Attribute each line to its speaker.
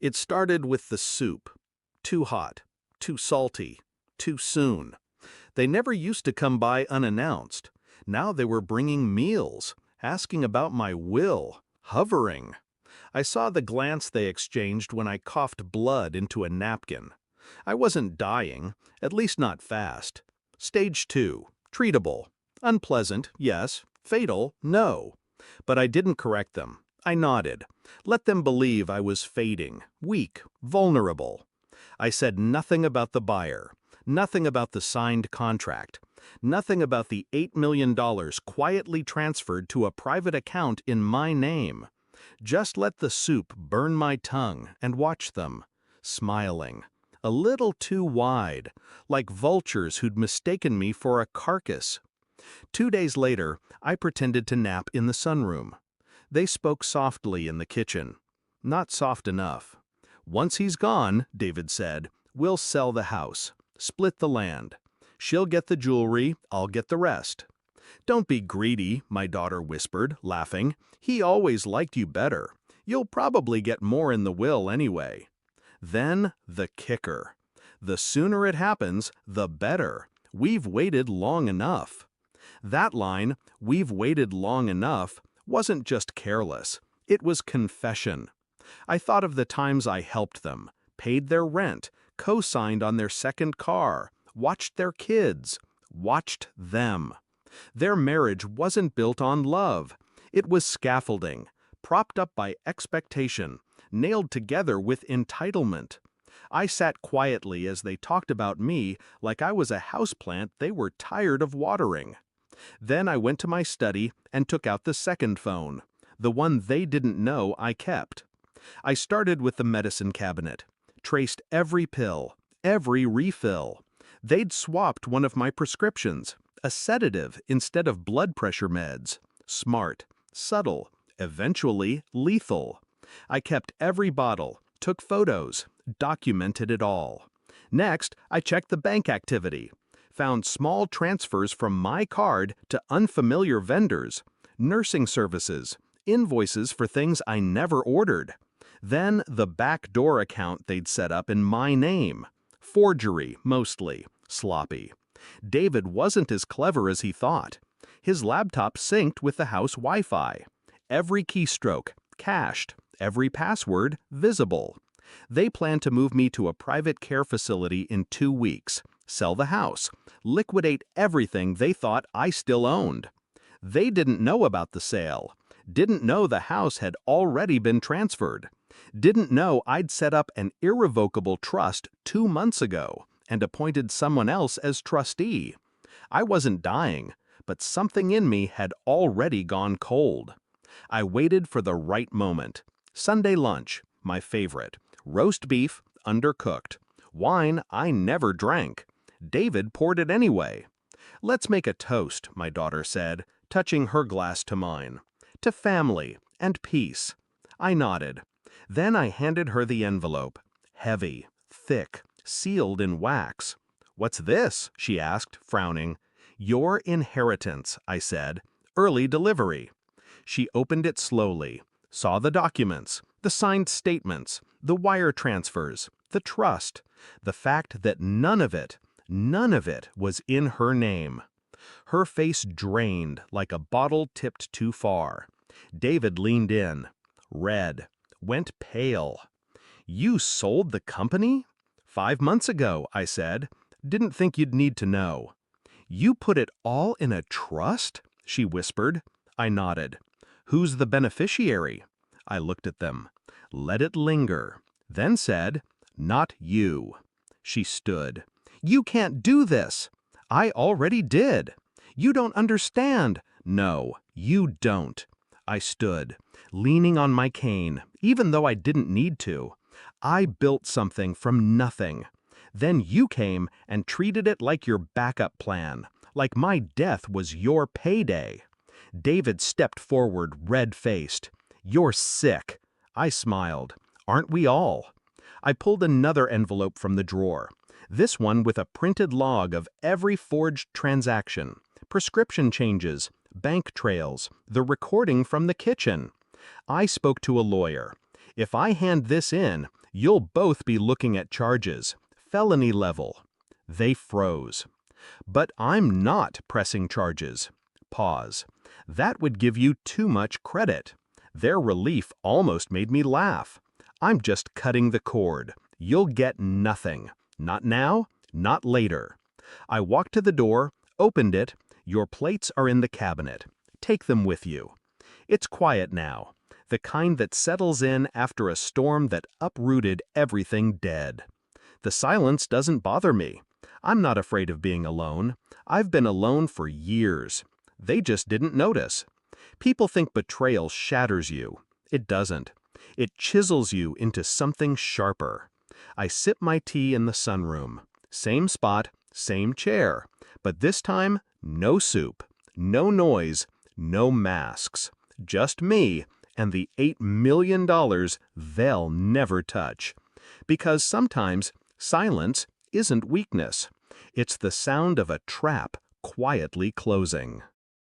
Speaker 1: It started with the soup. Too hot, too salty, too soon. They never used to come by unannounced. Now they were bringing meals, asking about my will, hovering. I saw the glance they exchanged when I coughed blood into a napkin. I wasn't dying, at least not fast. Stage 2, treatable. Unpleasant, yes. Fatal, no. But I didn't correct them. I nodded. Let them believe I was fading, weak, vulnerable. I said nothing about the buyer, nothing about the signed contract, nothing about the $8 million quietly transferred to a private account in my name. Just let the soup burn my tongue and watch them, smiling, a little too wide, like vultures who'd mistaken me for a carcass. 2 days later, I pretended to nap in the sunroom. They spoke softly in the kitchen. Not soft enough. Once he's gone, David said, we'll sell the house, split the land. She'll get the jewelry, I'll get the rest. Don't be greedy, my daughter whispered, laughing. He always liked you better. You'll probably get more in the will anyway. Then the kicker. The sooner it happens, the better. We've waited long enough. That line, we've waited long enough, wasn't just careless. It was confession. I thought of the times I helped them, paid their rent, co-signed on their second car, watched their kids, watched them. Their marriage wasn't built on love. It was scaffolding, propped up by expectation, nailed together with entitlement. I sat quietly as they talked about me like I was a houseplant they were tired of watering. Then I went to my study and took out the second phone, the one they didn't know I kept. I started with the medicine cabinet, traced every pill, every refill. They'd swapped one of my prescriptions, a sedative instead of blood pressure meds. Smart, subtle, eventually lethal. I kept every bottle, took photos, documented it all. Next, I checked the bank activity. Found small transfers from my card to unfamiliar vendors, nursing services, invoices for things I never ordered. Then the backdoor account they'd set up in my name. Forgery, mostly. Sloppy. David wasn't as clever as he thought. His laptop synced with the house Wi-Fi. Every keystroke, cached. Every password, visible. They planned to move me to a private care facility in 2 weeks. Sell the house, liquidate everything they thought I still owned. They didn't know about the sale, didn't know the house had already been transferred, didn't know I'd set up an irrevocable trust 2 months ago and appointed someone else as trustee. I wasn't dying, but something in me had already gone cold. I waited for the right moment. Sunday lunch, my favorite. Roast beef, undercooked. Wine I never drank. David poured it anyway. Let's make a toast, my daughter said, touching her glass to mine. To family and peace. I nodded. Then I handed her the envelope. Heavy, thick, sealed in wax. What's this? She asked, frowning. Your inheritance, I said. Early delivery. She opened it slowly, saw the documents, the signed statements, the wire transfers, the trust, the fact that none of it was in her name. Her face drained like a bottle tipped too far. David leaned in, red, went pale. You sold the company? 5 months ago, I said. Didn't think you'd need to know. You put it all in a trust? She whispered. I nodded. Who's the beneficiary? I looked at them. Let it linger. Then said, not you. She stood. You can't do this. I already did. You don't understand. No, you don't. I stood, leaning on my cane, even though I didn't need to. I built something from nothing. Then you came and treated it like your backup plan, like my death was your payday. David stepped forward, red-faced. You're sick. I smiled. Aren't we all? I pulled another envelope from the drawer. This one with a printed log of every forged transaction, prescription changes, bank trails, the recording from the kitchen. I spoke to a lawyer. If I hand this in, You'll both be looking at charges, felony level. They froze. But I'm not pressing charges. Pause. That would give you too much credit. Their relief almost made me laugh. I'm just cutting the cord. You'll get nothing. Not now, not later. I walked to the door, opened it. Your plates are in the cabinet. Take them with you. It's quiet now, the kind that settles in after a storm that uprooted everything dead. The silence doesn't bother me. I'm not afraid of being alone. I've been alone for years. They just didn't notice. People think betrayal shatters you. It doesn't. It chisels you into something sharper. I sip my tea in the sunroom. Same spot, same chair. But this time, no soup, no noise, no masks. Just me and the $8 million they'll never touch. Because sometimes silence isn't weakness. It's the sound of a trap quietly closing.